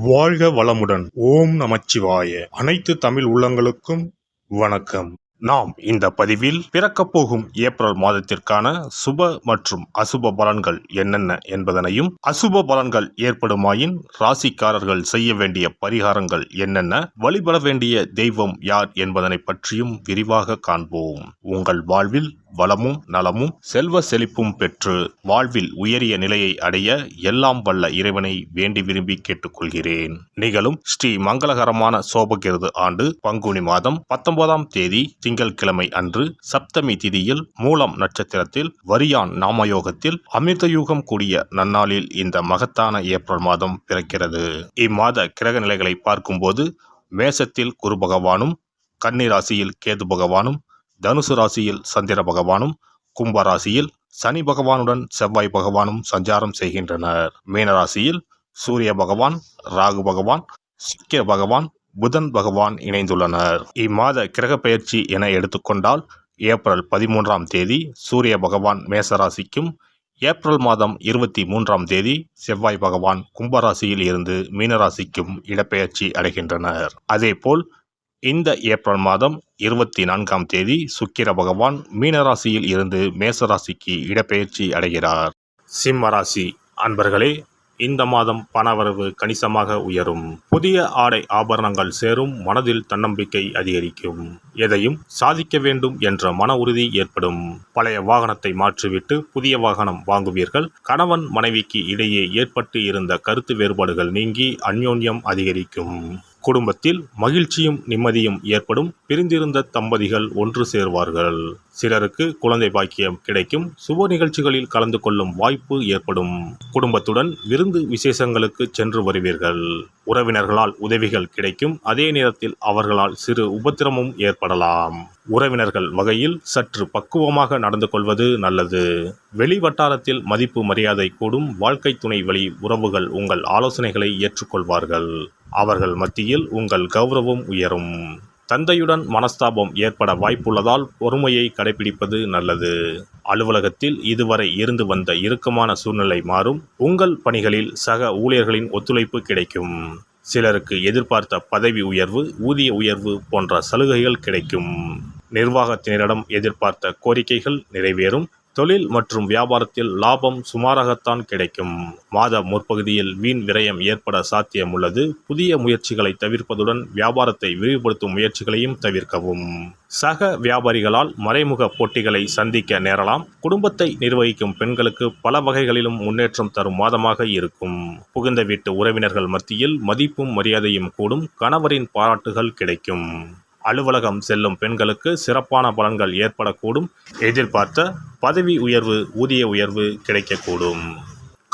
வாழ்க வளமுடன். ஓம் நமச்சிவாய. அனைத்து தமிழ் உள்ளங்களுக்கும் வணக்கம். நாம் இந்த பதிவில் பிறக்கப் போகும் ஏப்ரல் மாதத்திற்கான சுப மற்றும் அசுப பலன்கள் என்னென்ன என்பதனையும், அசுப பலன்கள் ஏற்படுமாயின் ராசிக்காரர்கள் செய்ய வேண்டிய பரிகாரங்கள் என்னென்ன, வழிபட வேண்டிய தெய்வம் யார் என்பதனை பற்றியும் விரிவாக காண்போம். உங்கள் வாழ்வில் வளமும் நலமும் செல்வ செழிப்பும் பெற்று வாழ்வில் உயரிய நிலையை அடைய எல்லாம் வல்ல இறைவனை வேண்டி விரும்பி கேட்டுக்கொள்கிறேன். நிகழும் ஸ்ரீ மங்களகரமான சோபகிருது ஆண்டு பங்குனி மாதம் 19ஆம் தேதி திங்கட்கிழமை அன்று சப்தமி திதியில் மூலம் நட்சத்திரத்தில் வரியான் நாமயோகத்தில் அமிர்தயுகம் கூடிய நன்னாளில் இந்த மகத்தான ஏப்ரல் மாதம் பிறக்கிறது. இம்மாத கிரக நிலைகளை பார்க்கும்போது மேசத்தில் குரு பகவானும், கன்னி ராசியில் கேது பகவானும், தனுசு ராசியில் சந்திர பகவானும், கும்ப ராசியில் சனி பகவானுடன் செவ்வாய் பகவானும் சஞ்சாரம் செய்கின்றனர். மீனராசியில் சூரிய பகவான், ராகு பகவான், சுக்கிர பகவான், புதன் பகவான் இணைந்துள்ளனர். இம்மாத கிரக பெயர்ச்சி என எடுத்துக்கொண்டால் ஏப்ரல் 13ஆம் தேதி சூரிய பகவான் மேசராசிக்கும், ஏப்ரல் மாதம் 23ஆம் தேதி செவ்வாய் பகவான் கும்பராசியில் இருந்து மீனராசிக்கும் இடப்பெயர்ச்சி அடைகின்றனர். அதேபோல் இந்த ஏப்ரல் மாதம் 24ஆம் தேதி சுக்கிர பகவான் மீனராசியில் இருந்து மேசராசிக்கு இடப்பெயர்ச்சி அடைகிறார். சிம்மராசி அன்பர்களே, இந்த மாதம் பணவரவு கணிசமாக உயரும். புதிய ஆடை ஆபரணங்கள் சேரும். மனதில் தன்னம்பிக்கை அதிகரிக்கும். எதையும் சாதிக்க வேண்டும் என்ற மன உறுதி ஏற்படும். பழைய வாகனத்தை மாற்றிவிட்டு புதிய வாகனம் வாங்குவீர்கள். கணவன் மனைவிக்கு இடையே ஏற்பட்டு இருந்த கருத்து வேறுபாடுகள் நீங்கி அந்யோன்யம் அதிகரிக்கும். குடும்பத்தில் மகிழ்ச்சியும் நிம்மதியும் ஏற்படும். பிரிந்திருந்த தம்பதிகள் ஒன்று சேர்வார்கள். சிலருக்கு குழந்தை பாக்கியம் கிடைக்கும். சுப நிகழ்ச்சிகளில் கலந்து கொள்ளும் வாய்ப்பு ஏற்படும். குடும்பத்துடன் விருந்து விசேஷங்களுக்கு சென்று வருவீர்கள். உறவினர்களால் உதவிகள் கிடைக்கும். அதே நேரத்தில் அவர்களால் சிறு உபத்திரமும் ஏற்படலாம். உறவினர்கள் வகையில் சற்று பக்குவமாக நடந்து கொள்வது நல்லது. வெளி வட்டாரத்தில் மதிப்பு மரியாதை கூடும். வாழ்க்கை துணை வழி உறவுகள் உங்கள் ஆலோசனைகளை ஏற்றுக்கொள்வார்கள். அவர்கள் மத்தியில் உங்கள் கௌரவம் உயரும். தந்தையுடன் மனஸ்தாபம் ஏற்பட வாய்ப்புள்ளதால் பொறுமையை கடைபிடிப்பது நல்லது. அலுவலகத்தில் இதுவரை இருந்து வந்த இறுக்கமான சூழ்நிலை மாறும். உங்கள் பணிகளில் சக ஊழியர்களின் ஒத்துழைப்பு கிடைக்கும். சிலருக்கு எதிர்பார்த்த பதவி உயர்வு, ஊதிய உயர்வு போன்ற சலுகைகள் கிடைக்கும். நிர்வாகத்தினரிடம் எதிர்பார்த்த கோரிக்கைகள் நிறைவேறும். தொழில் மற்றும் வியாபாரத்தில் லாபம் சுமாராகத்தான் கிடைக்கும். மாத முற்பகுதியில் வீண் விரயம் ஏற்பட சாத்தியம் உள்ளது. புதிய முயற்சிகளை தவிர்ப்பதுடன் வியாபாரத்தை விரிவுபடுத்தும் முயற்சிகளையும் தவிர்க்கவும். சக வியாபாரிகளால் மறைமுக போட்டிகளை சந்திக்க நேரலாம். குடும்பத்தை நிர்வகிக்கும் பெண்களுக்கு பல வகைகளிலும் முன்னேற்றம் தரும் மாதமாக இருக்கும். புகுந்த வீட்டு உறவினர்கள் மத்தியில் மதிப்பும் மரியாதையும் கூடும். கணவரின் பாராட்டுகள் கிடைக்கும். அலுவலகம் செல்லும் பெண்களுக்கு சிறப்பான பலன்கள் ஏற்படக்கூடும். எதிர்பார்த்த பதவி உயர்வு, ஊதிய உயர்வு கிடைக்கக்கூடும்.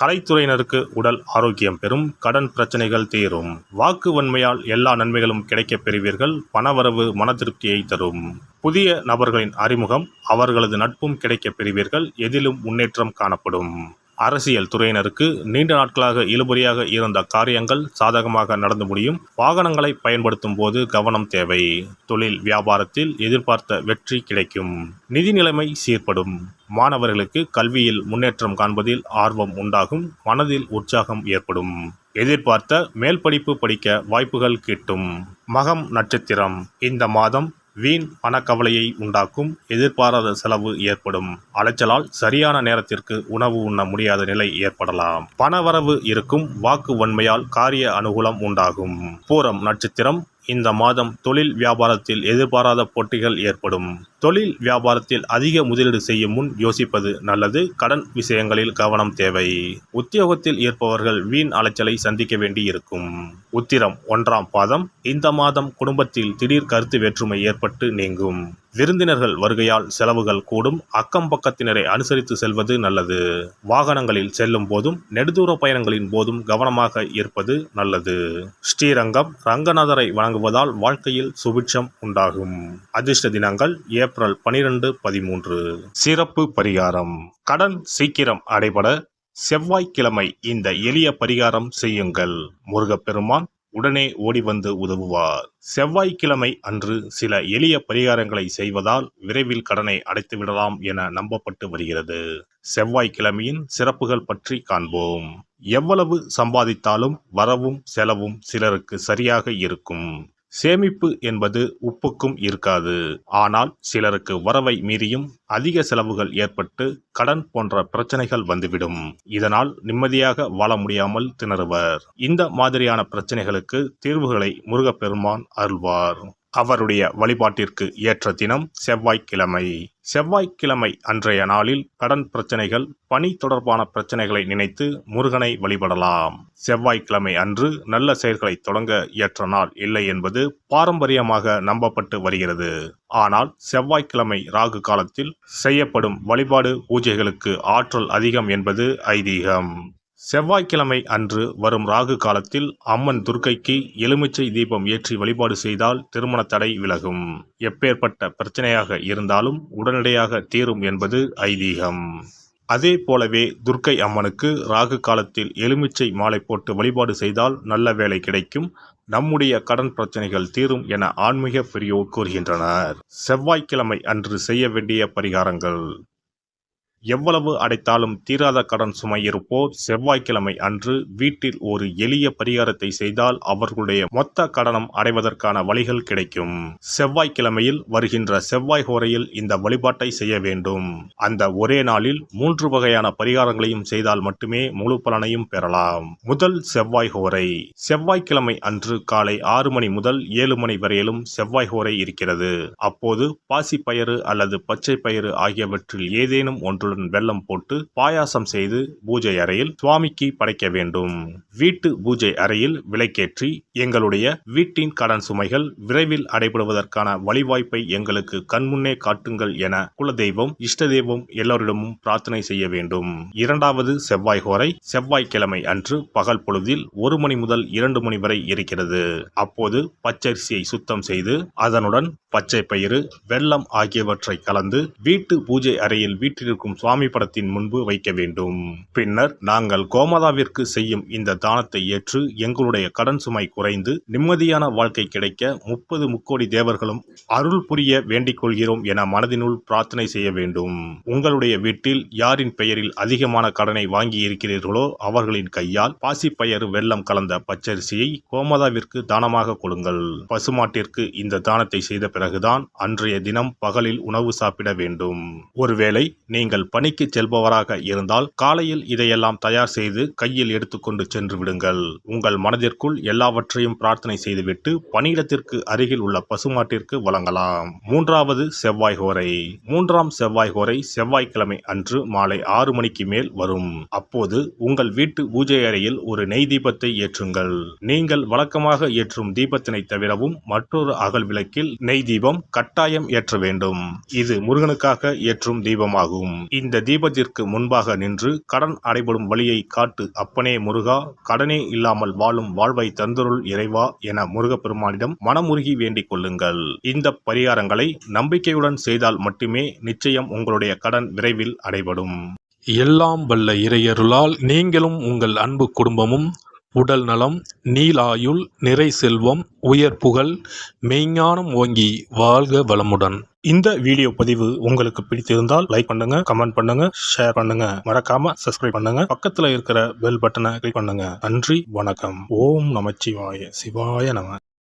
கலைத்துறையினருக்கு உடல் ஆரோக்கியம் பெறும். கடன் பிரச்சனைகள் தீரும். வாக்கு வன்மையால் எல்லா நன்மைகளும் கிடைக்கப் பெறுவீர்கள். பணவரவு மன திருப்தியை தரும். புதிய நபர்களின் அறிமுகம், அவர்களது நட்பும் கிடைக்கப் பெறுவீர்கள். எதிலும் முன்னேற்றம் காணப்படும். அரசியல் துறையினருக்கு நீண்ட நாட்களாக இழுபறியாக இருந்த காரியங்கள் சாதகமாக நடந்து முடியும். வாகனங்களை பயன்படுத்தும் போது கவனம் தேவை. தொழில் வியாபாரத்தில் எதிர்பார்த்த வெற்றி கிடைக்கும். நிதி நிலைமை சீர்படும். மாணவர்களுக்கு கல்வியில் முன்னேற்றம் காண்பதில் ஆர்வம் உண்டாகும். மனதில் உற்சாகம் ஏற்படும். எதிர்பார்த்த மேல் படிப்பு படிக்க வாய்ப்புகள் கிட்டும். மகம் நட்சத்திரம் இந்த மாதம் வீண் பணக்கவலையை உண்டாக்கும். எதிர்பாராத செலவு ஏற்படும். அலைச்சலால் சரியான நேரத்திற்கு உணவு உண்ண முடியாத நிலை ஏற்படலாம். பணவரவு இருக்கும். வாக்கு வன்மையால் காரிய அனுகூலம் உண்டாகும். பூரம் நட்சத்திரம் இந்த மாதம் தொழில் வியாபாரத்தில் எதிர்பாராத போட்டிகள் ஏற்படும். தொழில் வியாபாரத்தில் அதிக முதலீடு செய்யும் முன் யோசிப்பது நல்லது. கடன் விஷயங்களில் கவனம் தேவை. உத்தியோகத்தில் இருப்பவர்கள் வீண் அலைச்சலை சந்திக்க வேண்டி இருக்கும். உத்திரம் 1ஆம் பாதம் இந்த மாதம் குடும்பத்தில் திடீர் கருத்து வேற்றுமை ஏற்பட்டு நீங்கும். விருந்தினர்கள் வருகையால் செலவுகள் கூடும். அக்கம் பக்கத்தினரை அனுசரித்து செல்வது நல்லது. வாகனங்களில் செல்லும் போதும் நெடுதூர பயணங்களின் போதும் கவனமாக இருப்பது நல்லது. ஸ்ரீரங்கம் ரங்கநாதரை வணங்குவதால் வாழ்க்கையில் சுபிட்சம் உண்டாகும். அதிர்ஷ்ட தினங்கள் ஏப்ரல் 12, 13. சிறப்பு பரிகாரம். கடன் சீக்கிரம் அடைபட செவ்வாய்க்கிழமை இந்த எளிய பரிகாரம் செய்யுங்கள். முருகப்பெருமான், உடனே ஓடி வந்து உதவுவார். செவ்வாய்க்கிழமை அன்று சில எளிய பரிகாரங்களை செய்வதால் விரைவில் கடனை அடைத்துவிடலாம் என நம்பப்பட்டு வருகிறது. செவ்வாய்க்கிழமையின் சிறப்புகள் பற்றி காண்போம். எவ்வளவு சம்பாதித்தாலும் வரவும் செலவும் சிலருக்கு சரியாக இருக்கும். சேமிப்பு என்பது உப்புக்கும் இருக்காது. ஆனால் சிலருக்கு வரவை மீறியும் அதிக செலவுகள் ஏற்பட்டு கடன் போன்ற பிரச்சனைகள் வந்துவிடும். இதனால் நிம்மதியாக வாழ முடியாமல் திணறுவர். இந்த மாதிரியான பிரச்சனைகளுக்கு தீர்வுகளை முருகப்பெருமான் அருள்வார். அவருடைய வழிபாட்டிற்கு ஏற்ற தினம் செவ்வாய்க்கிழமை. செவ்வாய்க்கிழமை அன்றைய நாளில் கடன் பிரச்சனைகள், பணி தொடர்பான பிரச்சனைகளை நினைத்து முருகனை வழிபடலாம். செவ்வாய்க்கிழமை அன்று நல்ல செயல்களை தொடங்க ஏற்ற நாள் இல்லை என்பது பாரம்பரியமாக நம்பப்பட்டு வருகிறது. ஆனால் செவ்வாய்க்கிழமை ராகு காலத்தில் செய்யப்படும் வழிபாடு பூஜைகளுக்கு ஆற்றல் அதிகம் என்பது ஐதீகம். செவ்வாய்க்கிழமை அன்று வரும் ராகு காலத்தில் அம்மன் துர்க்கைக்கு எலுமிச்சை தீபம் ஏற்றி வழிபாடு செய்தால் திருமண தடை விலகும். எப்பேற்பட்ட பிரச்சனையாக இருந்தாலும் உடனடியாக தீரும் என்பது ஐதீகம். அதே போலவே துர்க்கை அம்மனுக்கு ராகு காலத்தில் எலுமிச்சை மாலை போட்டு வழிபாடு செய்தால் நல்ல வேலை கிடைக்கும், நம்முடைய கடன் பிரச்சனைகள் தீரும் என ஆன்மீக பெரியோர் கூறுகின்றனர். செவ்வாய்க்கிழமை அன்று செய்ய வேண்டிய பரிகாரங்கள். எவ்வளவு அடைத்தாலும் தீராத கடன் சுமை இருப்போர் செவ்வாய்க்கிழமை அன்று வீட்டில் ஒரு எளிய பரிகாரத்தை செய்தால் அவர்களுடைய மொத்த கடனம் அடைவதற்கான வழிகள் கிடைக்கும். செவ்வாய்க்கிழமையில் வருகின்ற செவ்வாய் ஹோரையில் இந்த வழிபாட்டை செய்ய வேண்டும். அந்த ஒரே நாளில் 3 வகையான பரிகாரங்களையும் செய்தால் மட்டுமே முழு பலனையும் பெறலாம். முதல் செவ்வாய் ஹோரை. செவ்வாய்க்கிழமை அன்று காலை 6 மணி முதல் 7 மணி வரையிலும் செவ்வாய் ஹோரை இருக்கிறது. அப்போது பாசிப்பயிறு அல்லது பச்சை பயிறு ஆகியவற்றில் ஏதேனும் ஒன்று வெல்லம் போட்டு பாயாசம் செய்து பூஜை அறையில் சுவாமிக்கு படைக்க வேண்டும். வீட்டு பூஜை அறையில் விளக்கேற்றி எங்களுடைய வீட்டின் கடன் சுமைகள் விரைவில் அடைபடுவதற்கான வழிவாய்ப்பை எங்களுக்கு கண்முன்னே காட்டுங்கள் என குலதெய்வம், இஷ்ட தெய்வம் எல்லோரிடமும் பிரார்த்தனை செய்ய வேண்டும். இரண்டாவது செவ்வாய் ஹோரை செவ்வாய்க்கிழமை அன்று பகல் பொழுதில் 1 மணி முதல் 2 மணி வரை இருக்கிறது. அப்போது பச்சரிசியை சுத்தம் செய்து அதனுடன் பச்சை பயிறு, வெல்லம் ஆகியவற்றை கலந்து வீட்டு பூஜை அறையில் வீட்டிற்கும் சுவாமி படத்தின் முன்பு வைக்க வேண்டும். பின்னர் நாங்கள் கோமாதாவிற்கு செய்யும் இந்த தானத்தை ஏற்று எங்களுடைய கடன் சுமை குறைந்து நிம்மதியான வாழ்க்கை கிடைக்க 30 முக்கோடி தேவர்களும் அருள் புரிய வேண்டிக் கொள்கிறோம் என மனதினுள் பிரார்த்தனை செய்ய வேண்டும். உங்களுடைய வீட்டில் யாரின் பெயரில் அதிகமான கடனை வாங்கி இருக்கிறீர்களோ அவர்களின் கையால் பாசிப்பயறு வெல்லம் கலந்த பச்சரிசியை கோமாதாவிற்கு தானமாக கொடுங்கள். பசுமாட்டிற்கு இந்த தானத்தை செய்த பிறகுதான் அன்றைய தினம் பகலில் உணவு சாப்பிட வேண்டும். ஒருவேளை நீங்கள் பணிக்கு செல்பவராக இருந்தால் காலையில் இதையெல்லாம் தயார் செய்து கையில் எடுத்துக்கொண்டு சென்று விடுங்கள். உங்கள் மனதிற்குள் எல்லாவற்றையும் பிரார்த்தனை செய்துவிட்டு பணியிடத்திற்கு அருகில் உள்ள பசுமாட்டிற்கு வழங்கலாம். மூன்றாவது செவ்வாய் ஹோரை. 3ஆம் செவ்வாய் ஹோரை செவ்வாய்க்கிழமை அன்று மாலை 6 மணிக்கு மேல் வரும். அப்போது உங்கள் வீட்டு பூஜை அறையில் ஒரு நெய் தீபத்தை ஏற்றுங்கள். நீங்கள் வழக்கமாக ஏற்றும் தீபத்தினை தவிரவும் மற்றொரு அகல் விளக்கில் நெய் தீபம் கட்டாயம் ஏற்ற வேண்டும். இது முருகனுக்காக ஏற்றும் தீபமாகும். இந்த தீபத்திற்கு முன்பாக நின்று கடன் அடைபடும் வழியை காட்டு அப்பனே முருகா, கடனே இல்லாமல் வாழும் வாழ்வை தந்தருள் இறைவா என முருகப்பெருமானிடம் மனமுருகி வேண்டிக் கொள்ளுங்கள். இந்த பரிகாரங்களை நம்பிக்கையுடன் செய்தால் மட்டுமே நிச்சயம் உங்களுடைய கடன் விரைவில் அடைபடும். எல்லாம் வல்ல இறையருளால் நீங்களும் உங்கள் அன்பு குடும்பமும் உடல் நலம், நீலாயுள், நிறை செல்வம், உயர் புகழ், மெய்ஞானம் ஓங்கி வாழ்க வளமுடன். இந்த வீடியோ பதிவு உங்களுக்கு பிடித்திருந்தால் லைக் பண்ணுங்க, கமெண்ட் பண்ணுங்க, ஷேர் பண்ணுங்க, மறக்காம சப்ஸ்கிரைப் பண்ணுங்க, பக்கத்துல இருக்கிற பெல் பட்டனை கிளிக் பண்ணுங்க. நன்றி, வணக்கம். ஓம் நமச்சிவாய. சிவாய நம.